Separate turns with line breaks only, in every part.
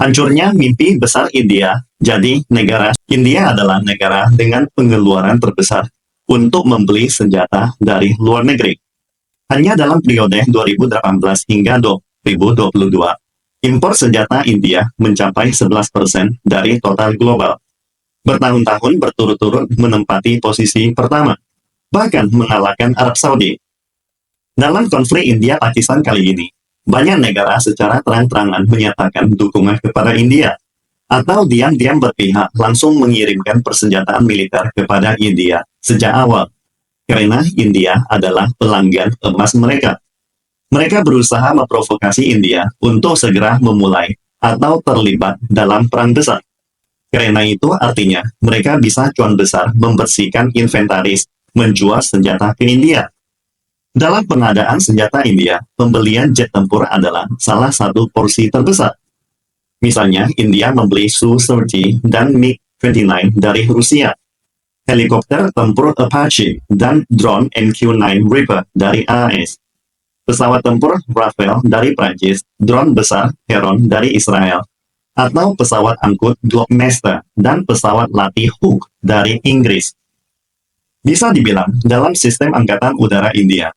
Hancurnya mimpi besar India, jadi India adalah negara dengan pengeluaran terbesar untuk membeli senjata dari luar negeri. Hanya dalam periode 2018 hingga 2022, impor senjata India mencapai 11% dari total global. Bertahun-tahun berturut-turut menempati posisi pertama, bahkan mengalahkan Arab Saudi. Dalam konflik India-Pakistan kali ini, banyak negara secara terang-terangan menyatakan dukungan kepada India, atau diam-diam berpihak langsung mengirimkan persenjataan militer kepada India sejak awal, karena India adalah pelanggan emas mereka. Mereka berusaha memprovokasi India untuk segera memulai atau terlibat dalam perang besar. Karena itu artinya mereka bisa cuan besar membersihkan inventaris, menjual senjata ke India. Dalam pengadaan senjata India, pembelian jet tempur adalah salah satu porsi terbesar. Misalnya, India membeli Su-30 dan MiG-29 dari Rusia, helikopter tempur Apache, dan drone MQ-9 Reaper dari AS, pesawat tempur Rafale dari Prancis, drone besar Heron dari Israel, atau pesawat angkut Globemaster dan pesawat latih Hawk dari Inggris. Bisa dibilang, dalam sistem angkatan udara India,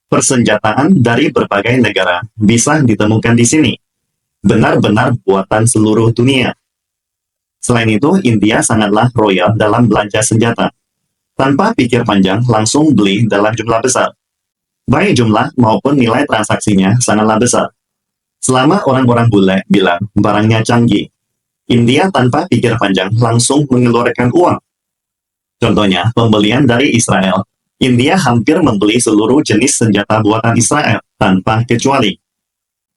persenjataan dari berbagai negara bisa ditemukan di sini. Benar-benar buatan seluruh dunia. Selain itu, India sangatlah royal dalam belanja senjata. Tanpa pikir panjang, langsung beli dalam jumlah besar. Baik jumlah maupun nilai transaksinya sangatlah besar. Selama orang-orang bule bilang barangnya canggih, India tanpa pikir panjang langsung mengeluarkan uang. Contohnya, pembelian dari Israel. India hampir membeli seluruh jenis senjata buatan Israel tanpa kecuali.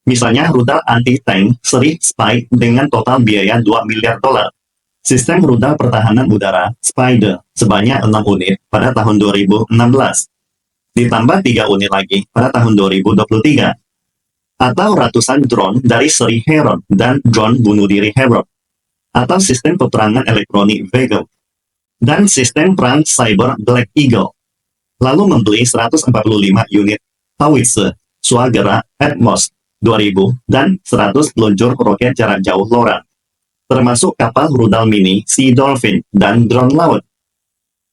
Misalnya rudal anti-tank seri Spy dengan total biaya 2 miliar dolar. Sistem rudal pertahanan udara Spider sebanyak 6 unit pada tahun 2016. Ditambah 3 unit lagi pada tahun 2023. Atau ratusan drone dari seri Heron dan drone bunuh diri Heron. Atau sistem peperangan elektronik Vega. Dan sistem perang cyber Black Eagle. Lalu membeli 145 unit howitzer Swagera Atmos 2000 dan 100 peluncur roket jarak jauh LORA, termasuk kapal rudal mini Sea Dolphin dan drone laut.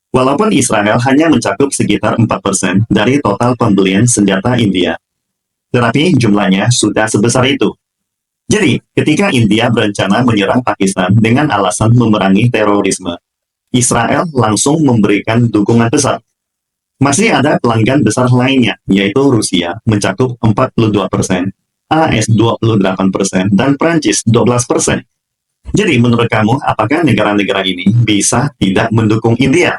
Walaupun Israel hanya mencakup sekitar 4% dari total pembelian senjata India, tetapi jumlahnya sudah sebesar itu. Jadi, ketika India berencana menyerang Pakistan dengan alasan memerangi terorisme, Israel langsung memberikan dukungan besar. Masih ada pelanggan besar lainnya, yaitu Rusia mencakup 42%, AS 28%, dan Prancis 12%. Jadi menurut kamu, apakah negara-negara ini bisa tidak mendukung India?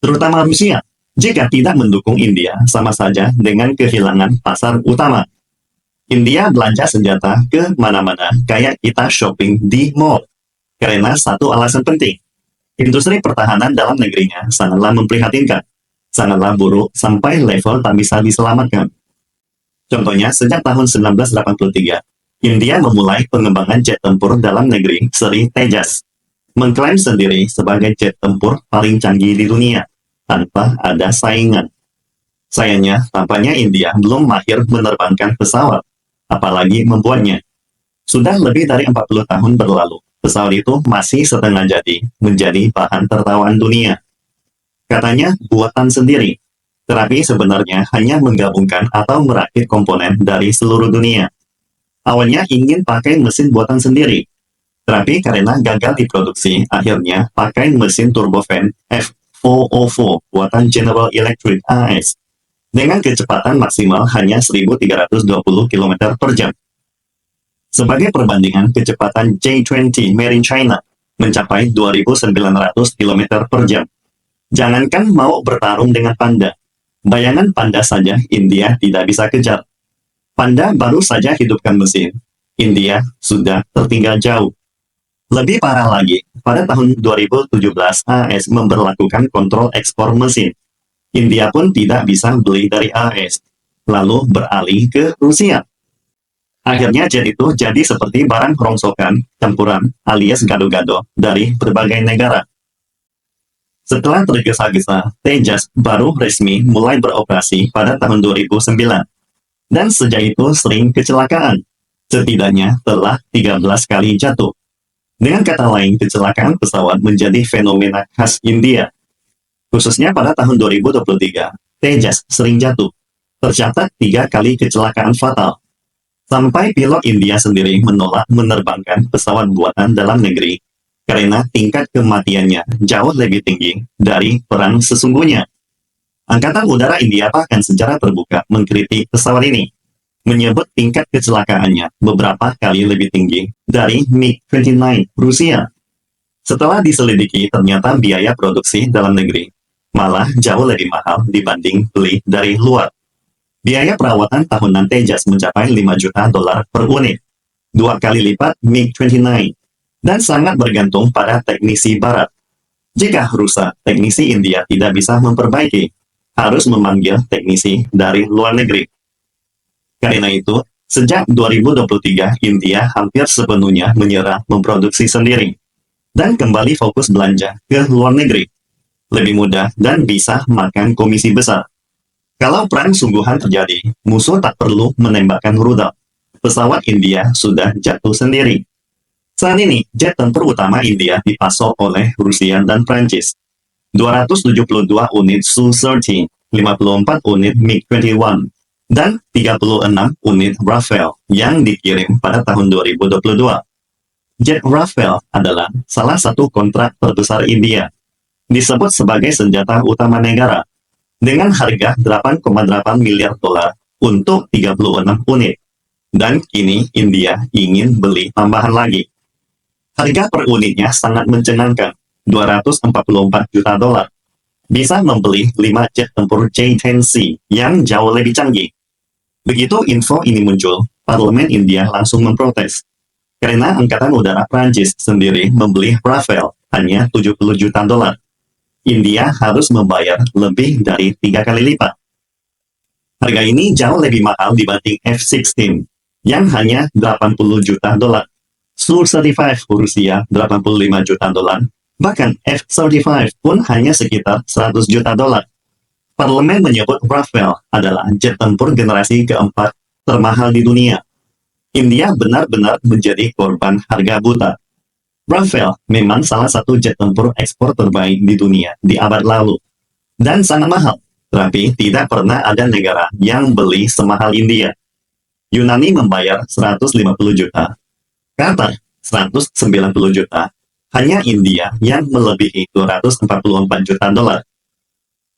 Terutama Rusia. Jika tidak mendukung India, sama saja dengan kehilangan pasar utama. India belanja senjata ke mana-mana kayak kita shopping di mall. Karena satu alasan penting. Industri pertahanan dalam negerinya sangatlah memprihatinkan. Sangatlah buruk sampai level tak bisa diselamatkan. Contohnya, sejak tahun 1983, India memulai pengembangan jet tempur dalam negeri seri Tejas, mengklaim sendiri sebagai jet tempur paling canggih di dunia, tanpa ada saingan. Sayangnya, tampaknya India belum mahir menerbangkan pesawat, apalagi membuatnya. Sudah lebih dari 40 tahun berlalu, pesawat itu masih setengah jadi, menjadi bahan tertawaan dunia. Katanya buatan sendiri, tetapi sebenarnya hanya menggabungkan atau merakit komponen dari seluruh dunia. Awalnya ingin pakai mesin buatan sendiri, tetapi karena gagal diproduksi, akhirnya pakai mesin turbofan F404 buatan General Electric AS, dengan kecepatan maksimal hanya 1.320 km per jam. Sebagai perbandingan, kecepatan J-20 Made in China mencapai 2.900 km per jam. Jangankan mau bertarung dengan panda. Bayangan panda saja India tidak bisa kejar. Panda baru saja hidupkan mesin. India sudah tertinggal jauh. Lebih parah lagi, pada tahun 2017 AS memberlakukan kontrol ekspor mesin. India pun tidak bisa beli dari AS, lalu beralih ke Rusia. Akhirnya jet itu jadi seperti barang rongsokan, campuran, alias gado-gado dari berbagai negara. Setelah tergesa-gesa, Tejas baru resmi mulai beroperasi pada tahun 2009. Dan sejak itu sering kecelakaan. setidaknya telah 13 kali jatuh. Dengan kata lain, kecelakaan pesawat menjadi fenomena khas India. Khususnya pada tahun 2023, Tejas sering jatuh. Tercatat 3 kali kecelakaan fatal. Sampai pilot India sendiri menolak menerbangkan pesawat buatan dalam negeri karena tingkat kematiannya jauh lebih tinggi dari perang sesungguhnya. Angkatan Udara India bahkan secara terbuka mengkritik pesawat ini, menyebut tingkat kecelakaannya beberapa kali lebih tinggi dari MiG-29 Rusia. Setelah diselidiki, ternyata biaya produksi dalam negeri malah jauh lebih mahal dibanding beli dari luar. Biaya perawatan tahunan Tejas mencapai 5 juta dolar per unit, 2 kali lipat MiG-29, dan sangat bergantung pada teknisi barat. Jika rusak, teknisi India tidak bisa memperbaiki, harus memanggil teknisi dari luar negeri. Karena itu, sejak 2023, India hampir sepenuhnya menyerah memproduksi sendiri, dan kembali fokus belanja ke luar negeri. Lebih mudah dan bisa makan komisi besar. Kalau perang sungguhan terjadi, musuh tak perlu menembakkan rudal. Pesawat India sudah jatuh sendiri. Saat ini, jet tempur utama India dipasok oleh Rusia dan Prancis. 272 unit Su-30, 54 unit MiG-21, dan 36 unit Rafale yang dikirim pada tahun 2022. Jet Rafale adalah salah satu kontrak terbesar India. Disebut sebagai senjata utama negara, dengan harga 8,8 miliar dolar untuk 36 unit. Dan kini India ingin beli tambahan lagi. Harga per unitnya sangat mencengangkan, 244 juta dolar. Bisa membeli 5 jet tempur J-10C yang jauh lebih canggih. Begitu info ini muncul, Parlemen India langsung memprotes. Karena Angkatan Udara Prancis sendiri membeli Rafale hanya 70 juta dolar. India harus membayar lebih dari 3 kali lipat. Harga ini jauh lebih mahal dibanding F-16 yang hanya 80 juta dolar. Su-35 Rusia 85 juta dolar. Bahkan F-35 pun hanya sekitar 100 juta dolar. Parlemen menyebut Rafale adalah jet tempur generasi keempat termahal di dunia. India benar-benar menjadi korban harga buta. Rafale memang salah satu jet tempur ekspor terbaik di dunia di abad lalu. Dan sangat mahal, tapi tidak pernah ada negara yang beli semahal India. Yunani membayar 150 juta, Qatar 190 juta, hanya India yang melebihi 244 juta dolar.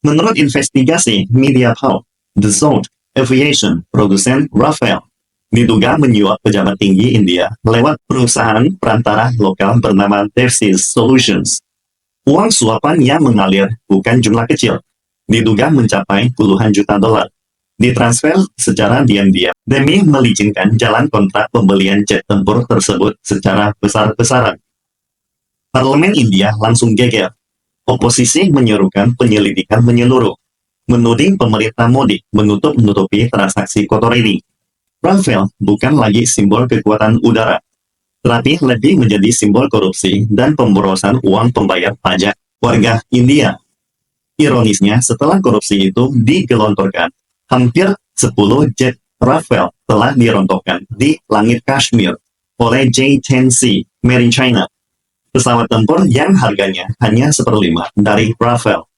Menurut investigasi Mediapulse, Dassault Aviation, produsen Rafale, diduga menyuap pejabat tinggi India lewat perusahaan perantara lokal bernama Devsys Solutions. Uang suapan yang mengalir bukan jumlah kecil, diduga mencapai puluhan juta dolar. Ditransfer secara diam-diam demi melicinkan jalan kontrak pembelian jet tempur tersebut secara besar-besaran. Parlemen India langsung geger. Oposisi menyerukan penyelidikan menyeluruh, menuding pemerintah Modi menutup-nutupi transaksi kotor ini. Rafale bukan lagi simbol kekuatan udara, tetapi lebih menjadi simbol korupsi dan pemborosan uang pembayar pajak warga India. Ironisnya, setelah korupsi itu digelontorkan, hampir 10 jet Rafale telah dirontokkan di langit Kashmir oleh J-10C Made in China, pesawat tempur yang harganya hanya 1/5 dari Rafale.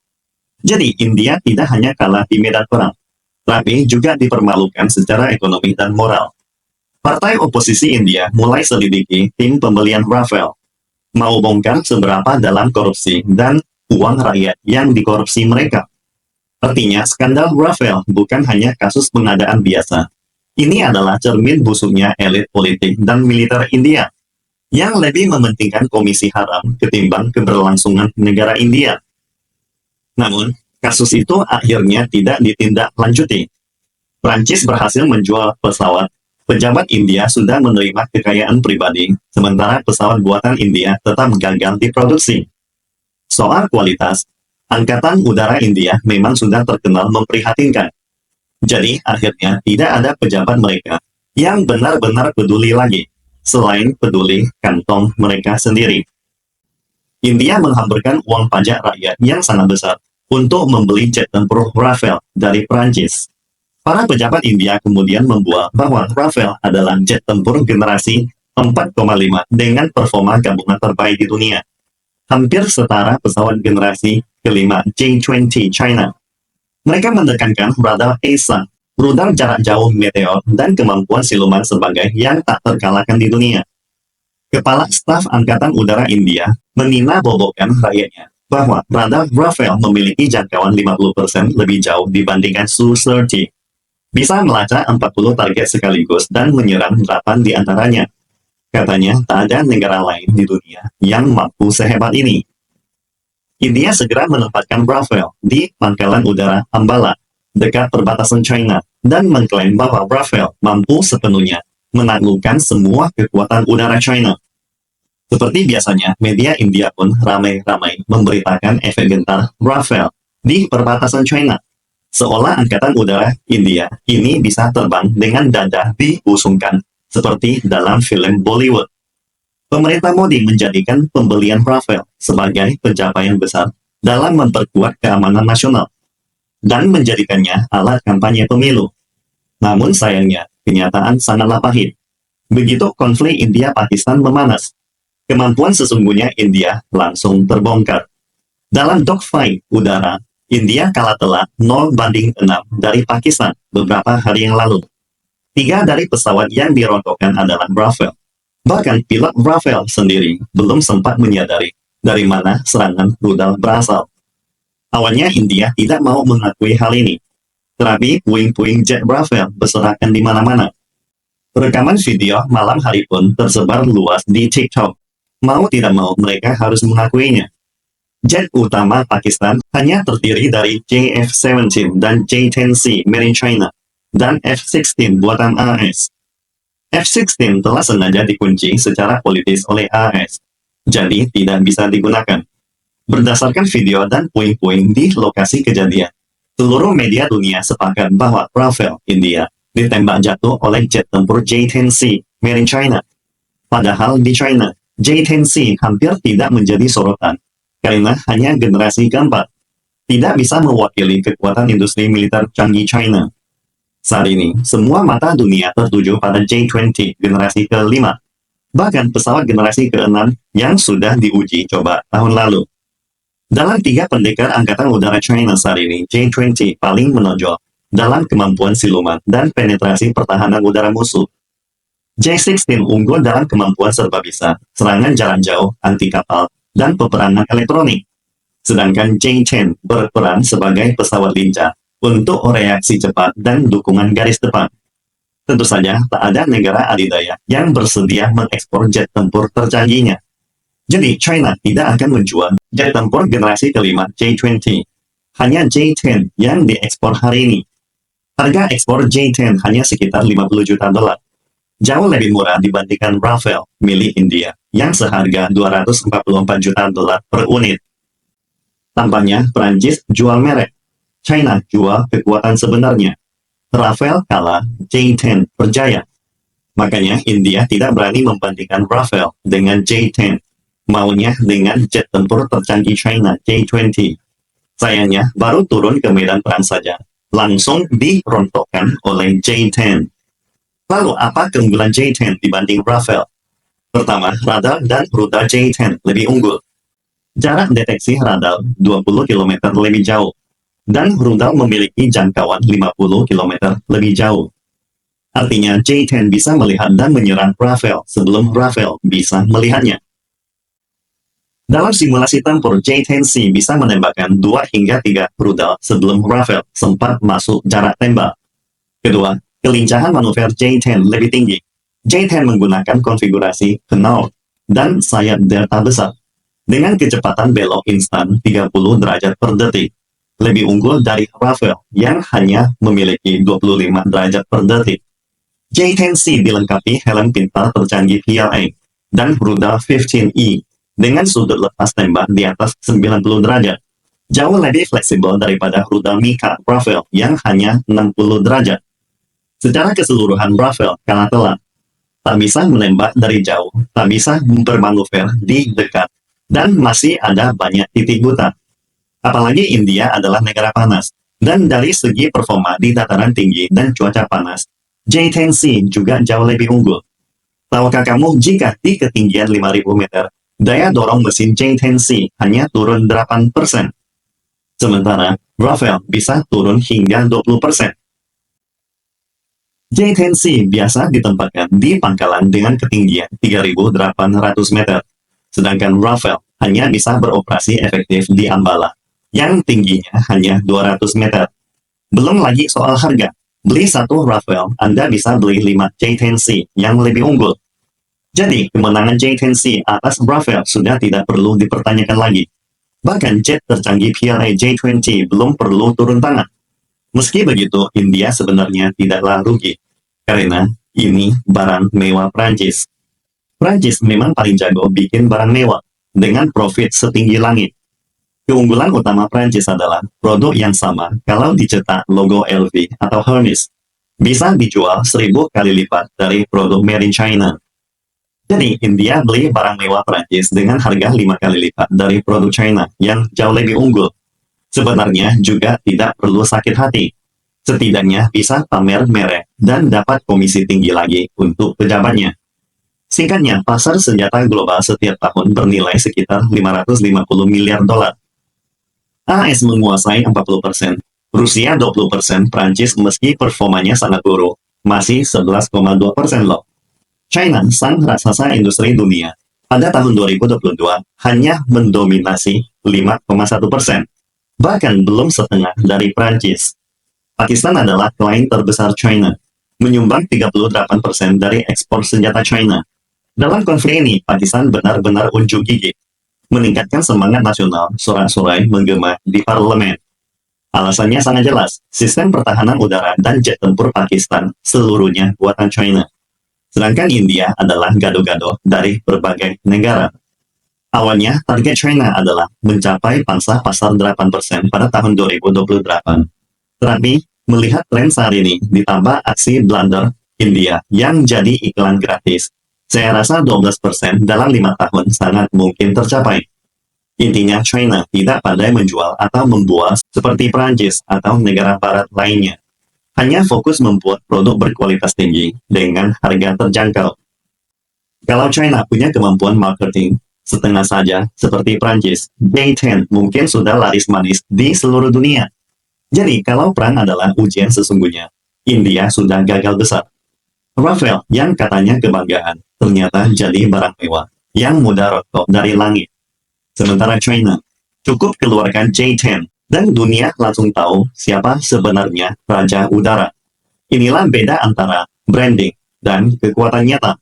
Jadi India tidak hanya kalah di medan perang, tapi juga dipermalukan secara ekonomi dan moral. Partai oposisi India mulai selidiki tim pembelian Rafale, mau bongkar seberapa dalam korupsi dan uang rakyat yang dikorupsi mereka. Artinya, skandal Rafale bukan hanya kasus pengadaan biasa. Ini adalah cermin busuknya elit politik dan militer India, yang lebih mementingkan komisi haram ketimbang keberlangsungan negara India. Namun, kasus itu akhirnya tidak ditindaklanjuti. Prancis berhasil menjual pesawat. Pejabat India sudah menerima kekayaan pribadi, sementara pesawat buatan India tetap gagal diproduksi. Soal kualitas, Angkatan Udara India memang sudah terkenal memprihatinkan. Jadi, akhirnya tidak ada pejabat mereka yang benar-benar peduli lagi, selain peduli kantong mereka sendiri. India menghamburkan uang pajak rakyat yang sangat besar untuk membeli jet tempur Rafale dari Prancis. Para pejabat India kemudian membuat bahwa Rafale adalah jet tempur generasi 4,5 dengan performa gabungan terbaik di dunia. Hampir setara pesawat generasi kelima J-20 China. Mereka menekankan radar ESA, rudal jarak jauh Meteor, dan kemampuan siluman sebagai yang tak terkalahkan di dunia. Kepala Staf Angkatan Udara India menina-bobokkan rakyatnya bahwa radar Rafale memiliki jangkauan 50% lebih jauh dibandingkan Su-30. Bisa melacak 40 target sekaligus dan menyerang 8 di antaranya. Katanya tak ada negara lain di dunia yang mampu sehebat ini. India segera menempatkan Rafale di pangkalan udara Ambala, dekat perbatasan China, dan mengklaim bahwa Rafale mampu sepenuhnya menaklukkan semua kekuatan udara China. Seperti biasanya, media India pun ramai-ramai memberitakan efek gentar Rafale di perbatasan China. Seolah Angkatan Udara India ini bisa terbang dengan dada diusungkan, seperti dalam film Bollywood. Pemerintah Modi menjadikan pembelian Rafale sebagai pencapaian besar dalam memperkuat keamanan nasional dan menjadikannya alat kampanye pemilu. Namun sayangnya, kenyataan sangatlah pahit. Begitu konflik India-Pakistan memanas, kemampuan sesungguhnya India langsung terbongkar. Dalam dogfight udara, India kalah telak 0-6 dari Pakistan beberapa hari yang lalu. 3 dari pesawat yang dirontokkan adalah Rafale. Bahkan pilot Rafale sendiri belum sempat menyadari dari mana serangan rudal berasal. Awalnya India tidak mau mengakui hal ini, tetapi puing-puing jet Rafale berserakan di mana-mana. Rekaman video malam hari pun tersebar luas di TikTok. Mau tidak mau mereka harus mengakuinya. Jet utama Pakistan hanya terdiri dari JF-17 dan J-10C Made in China dan F-16 buatan AS. F-16 telah sengaja dikunci secara politis oleh AS, jadi tidak bisa digunakan. Berdasarkan video dan puing-puing di lokasi kejadian, seluruh media dunia sepakat bahwa Rafale India ditembak jatuh oleh jet tempur J-10C Made in China. Padahal di China, J-10C hampir tidak menjadi sorotan, karena hanya generasi keempat, tidak bisa mewakili kekuatan industri militer canggih China. Saat ini, semua mata dunia tertuju pada J-20 generasi ke-5, bahkan pesawat generasi ke-6 yang sudah diuji coba tahun lalu. Dalam 3 pendekar Angkatan Udara China saat ini, J-20 paling menonjol dalam kemampuan siluman dan penetrasi pertahanan udara musuh. J-16 unggul dalam kemampuan serbabisa, serangan jarak jauh, anti kapal, dan peperangan elektronik. Sedangkan J-10 berperan sebagai pesawat lincah untuk reaksi cepat dan dukungan garis depan. Tentu saja tak ada negara adidaya yang bersedia mengekspor jet tempur tercanggihnya. Jadi China tidak akan menjual jet tempur generasi kelima J-20. Hanya J-10 yang diekspor hari ini. Harga ekspor J-10 hanya sekitar 50 juta dolar. Jauh lebih murah dibandingkan Rafale milik India yang seharga 244 juta dolar per unit. Tampaknya Prancis jual merek, China jual kekuatan sebenarnya. Rafale kalah, J-10 berjaya. Makanya India tidak berani membandingkan Rafale dengan J-10, maunya dengan jet tempur tercanggih China J-20. Sayangnya baru turun ke medan perang saja, langsung dirontokkan oleh J-10. Lalu apa keunggulan J-10 dibanding Rafale? Pertama, radar dan rudal J-10 lebih unggul. Jarak deteksi radar 20 km lebih jauh, dan rudal memiliki jangkauan 50 km lebih jauh. Artinya J-10 bisa melihat dan menyerang Rafale sebelum Rafale bisa melihatnya. Dalam simulasi tempur, J-10C bisa menembakkan 2 hingga 3 rudal sebelum Rafale sempat masuk jarak tembak. Kedua, kelincahan manuver J-10 lebih tinggi. J-10 menggunakan konfigurasi Renault dan sayap delta besar dengan kecepatan belok instan 30 derajat per detik, lebih unggul dari Rafale yang hanya memiliki 25 derajat per detik. J-10C dilengkapi helm pintar tercanggih PLA dan rudal 15E dengan sudut lepas tembak di atas 90 derajat, jauh lebih fleksibel daripada rudal Mika Rafale yang hanya 60 derajat. Secara keseluruhan Rafale kalah telak. Tak bisa menembak dari jauh, tak bisa bermanuver di dekat, dan masih ada banyak titik buta. Apalagi India adalah negara panas, Dan dari segi performa di dataran tinggi dan cuaca panas, J10C juga jauh lebih unggul. Tahukah kamu jika di ketinggian 5.000 meter, daya dorong mesin J10C hanya turun 8%. Sementara Rafael bisa turun hingga 20%. J10C biasa ditempatkan di pangkalan dengan ketinggian 3.800 meter, sedangkan Rafael hanya bisa beroperasi efektif di Ambala, yang tingginya hanya 200 meter. Belum lagi soal harga, beli satu Rafael, Anda bisa beli 5 J10C yang lebih unggul. Jadi, kemenangan J10C atas Rafael sudah tidak perlu dipertanyakan lagi. Bahkan jet tercanggih PLA J20 belum perlu turun tangan. Meski begitu, India sebenarnya tidaklah rugi, karena ini barang mewah Prancis. Prancis memang paling jago bikin barang mewah, dengan profit setinggi langit. Keunggulan utama Prancis adalah produk yang sama kalau dicetak logo LV atau Hermes, bisa dijual 1000 kali lipat dari produk made in China. Jadi, India beli barang mewah Prancis dengan harga 5 kali lipat dari produk China yang jauh lebih unggul. Sebenarnya juga tidak perlu sakit hati. Setidaknya bisa pamer merek dan dapat komisi tinggi lagi untuk pejabatnya. Singkatnya, pasar senjata global setiap tahun bernilai sekitar 550 miliar dolar. AS menguasai 40%, Rusia 20%, Prancis meski performanya sangat buruk, masih 11,2% loh. China, sang raksasa industri dunia, pada tahun 2022 hanya mendominasi 5,1%. Bahkan belum setengah dari Prancis. Pakistan adalah klien terbesar China, menyumbang 38% dari ekspor senjata China. Dalam konflik ini, Pakistan benar-benar unjuk gigi, meningkatkan semangat nasional, sorak-sorai menggema di parlemen. Alasannya sangat jelas, sistem pertahanan udara dan jet tempur Pakistan seluruhnya buatan China. Sedangkan India adalah gado-gado dari berbagai negara. Awalnya, target China adalah mencapai pangsa pasar 8% pada tahun 2028. Tetapi, melihat tren saat ini ditambah aksi blunder India yang jadi iklan gratis, saya rasa 12% dalam 5 tahun sangat mungkin tercapai. Intinya China tidak pandai menjual atau membuat seperti Prancis atau negara barat lainnya. Hanya fokus membuat produk berkualitas tinggi dengan harga terjangkau. Kalau China punya kemampuan marketing setengah saja seperti Prancis, J10 mungkin sudah laris manis di seluruh dunia. Jadi kalau perang adalah ujian sesungguhnya, India sudah gagal besar. Rafael yang katanya kebanggaan, ternyata jadi barang mewah yang mudah rotok dari langit. Sementara China cukup keluarkan J10 dan dunia langsung tahu siapa sebenarnya Raja Udara. Inilah beda antara branding dan kekuatan nyata.